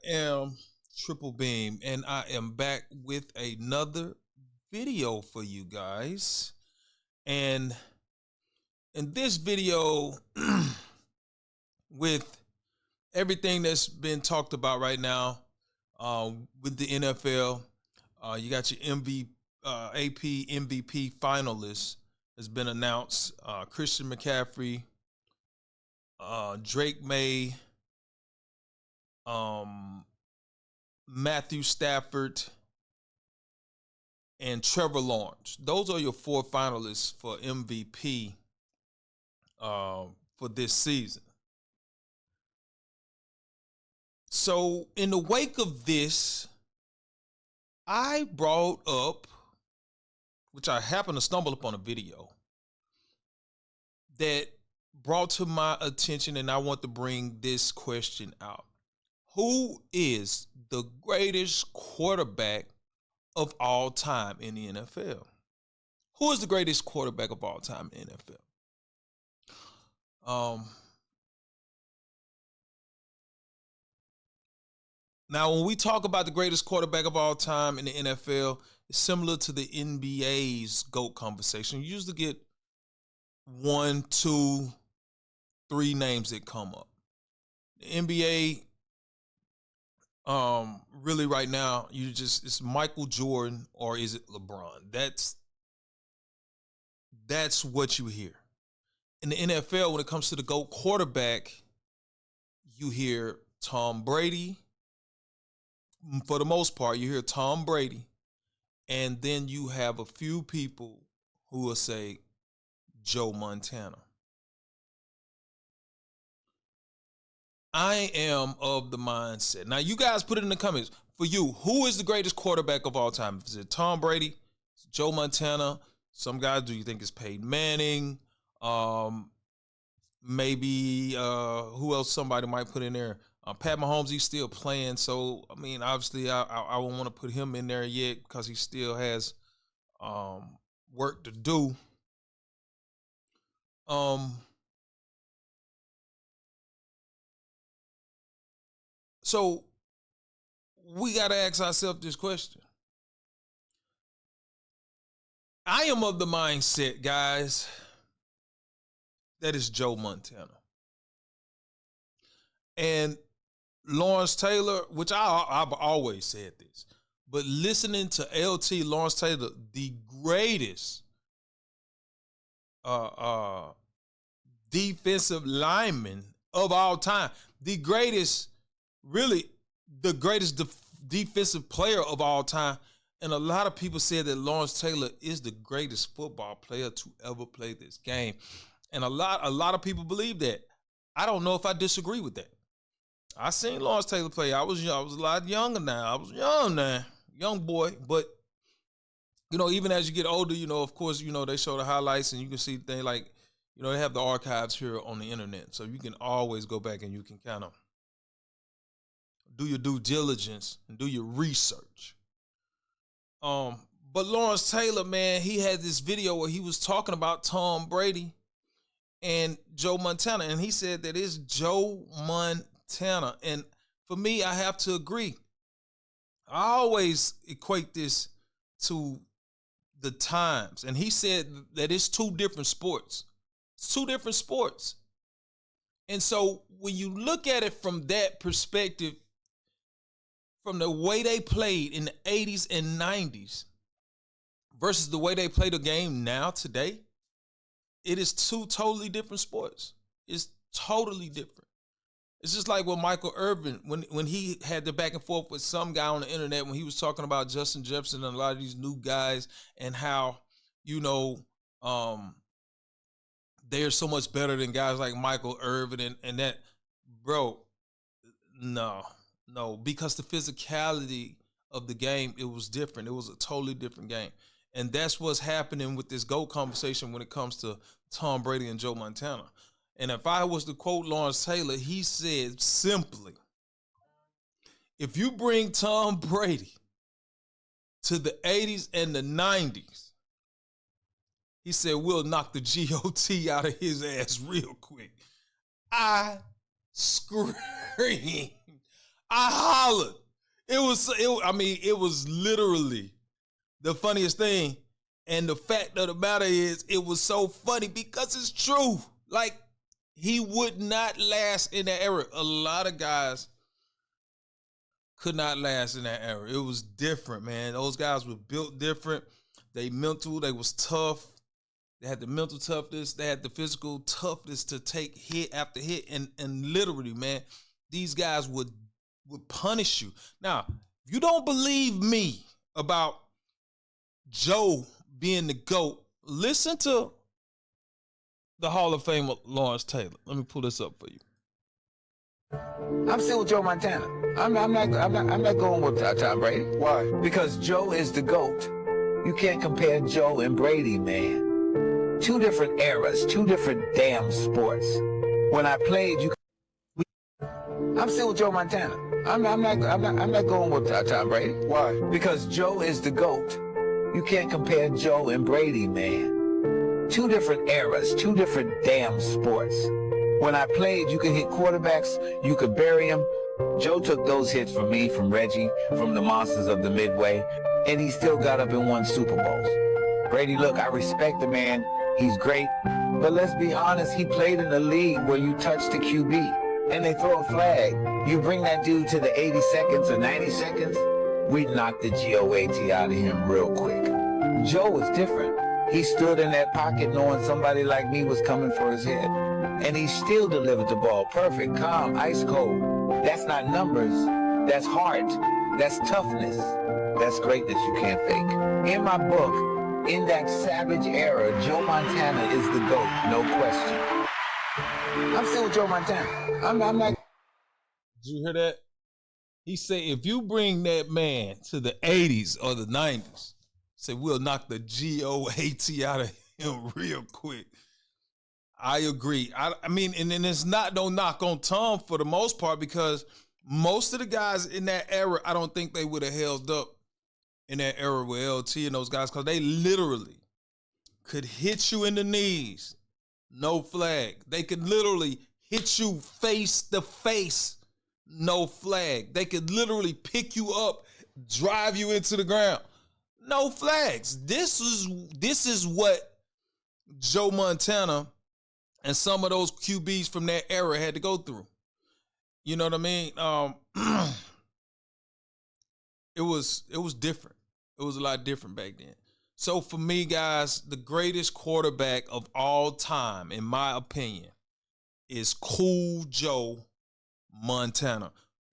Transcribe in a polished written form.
am Triple Beam, and I am back with another video for you guys. And in this video, with everything that's been talked about right now with the NFL, you got your AP MVP finalists has been announced. Christian McCaffrey, Drake May, Matthew Stafford, and Trevor Lawrence. Those are your four finalists for MVP for this season. So in the wake of this, I brought up, which I happened to stumble upon a video that brought to my attention, and I want to bring this question out. Who is the greatest quarterback of all time in the NFL? Who is the greatest quarterback of all time in the NFL? Now, when we talk about the greatest quarterback of all time in the NFL, it's similar to the NBA's GOAT conversation. You usually get 1, 2, 3 names that come up. The NBA, really right now, it's Michael Jordan or is it LeBron? That's what you hear. In the NFL, when it comes to the GOAT quarterback, you hear Tom Brady. For the most part, you hear Tom Brady, and then you have a few people who will say Joe Montana. I am of the mindset. Now, you guys put it in the comments. For you, who is the greatest quarterback of all time? Is it Tom Brady? Is it Joe Montana? Some guys, do you think it's Peyton Manning? Maybe who else somebody might put in there? Pat Mahomes, he's still playing. So, I mean, obviously, I won't want to put him in there yet because he still has work to do. So we got to ask ourselves this question. I am of the mindset, guys, that is Joe Montana. And Lawrence Taylor, which I've always said this, but listening to LT, Lawrence Taylor, the greatest defensive lineman of all time, the greatest defensive player of all time. And a lot of people said that Lawrence Taylor is the greatest football player to ever play this game. And a lot of people believe that. I don't know if I disagree with that. I seen Lawrence Taylor play. I was a lot younger now. I was young boy. But, even as you get older, of course, they show the highlights and you can see things like, they have the archives here on the internet. So you can always go back and you can kind of do your due diligence and do your research. But Lawrence Taylor, man, he had this video where he was talking about Tom Brady and Joe Montana. And he said that it's Joe Montana. And for me, I have to agree. I always equate this to the times. And he said that it's two different sports. It's two different sports. And so when you look at it from that perspective, from the way they played in the 80s and 90s versus the way they play the game now today, it is two totally different sports. It's totally different. It's just like with Michael Irvin, when he had the back and forth with some guy on the internet when he was talking about Justin Jefferson and a lot of these new guys and how, they're so much better than guys like Michael Irvin and that, bro, no, because the physicality of the game, it was different. It was a totally different game. And that's what's happening with this GOAT conversation when it comes to Tom Brady and Joe Montana. And if I was to quote Lawrence Taylor, he said simply, if you bring Tom Brady to the 80s and the 90s, he said, we'll knock the GOT out of his ass real quick. I screamed. I hollered. It was literally the funniest thing. And the fact of the matter is, it was so funny because it's true. Like, he would not last in that era. A lot of guys could not last in that era. It was different, man. Those guys were built different. They was tough. They had the mental toughness. They had the physical toughness to take hit after hit. And literally, man, these guys would punish you. Now, if you don't believe me about Joe being the GOAT, listen to the Hall of Famer Lawrence Taylor. Let me pull this up for you. I'm still with Joe Montana. I'm not going with Tom Brady. Why? Because Joe is the GOAT. You can't compare Joe and Brady, man. Two different eras, two different damn sports. When I played, I'm still with Joe Montana. I'm not going with Tom Brady. Why? Because Joe is the GOAT. You can't compare Joe and Brady, man. Two different eras, two different damn sports. When I played, you could hit quarterbacks, you could bury them. Joe took those hits from me, from Reggie, from the monsters of the Midway, and he still got up and won Super Bowls. Brady, look, I respect the man. He's great. But let's be honest, he played in a league where you touch the QB and they throw a flag. You bring that dude to the 80 seconds or 90 seconds, we'd knock the GOAT out of him real quick. Joe was different. He stood in that pocket knowing somebody like me was coming for his head. And he still delivered the ball. Perfect, calm, ice cold. That's not numbers. That's heart. That's toughness. That's greatness you can't fake. In my book, in that savage era, Joe Montana is the GOAT, no question. I'm still with Joe Montana. I'm not. Did you hear that? He said, if you bring that man to the 80s or the 90s, say we'll knock the GOAT out of him real quick. I agree. I mean, and then it's not no knock on Tom for the most part, because most of the guys in that era, I don't think they would have held up in that era with LT and those guys, because they literally could hit you in the knees, no flag. They could literally hit you face to face, no flag. They could literally pick you up, drive you into the ground, no flags. This is what Joe Montana and some of those QBs from that era had to go through. You know what I mean? It was different. It was a lot different back then. So for me, guys, the greatest quarterback of all time, in my opinion, is Cool Joe Montana.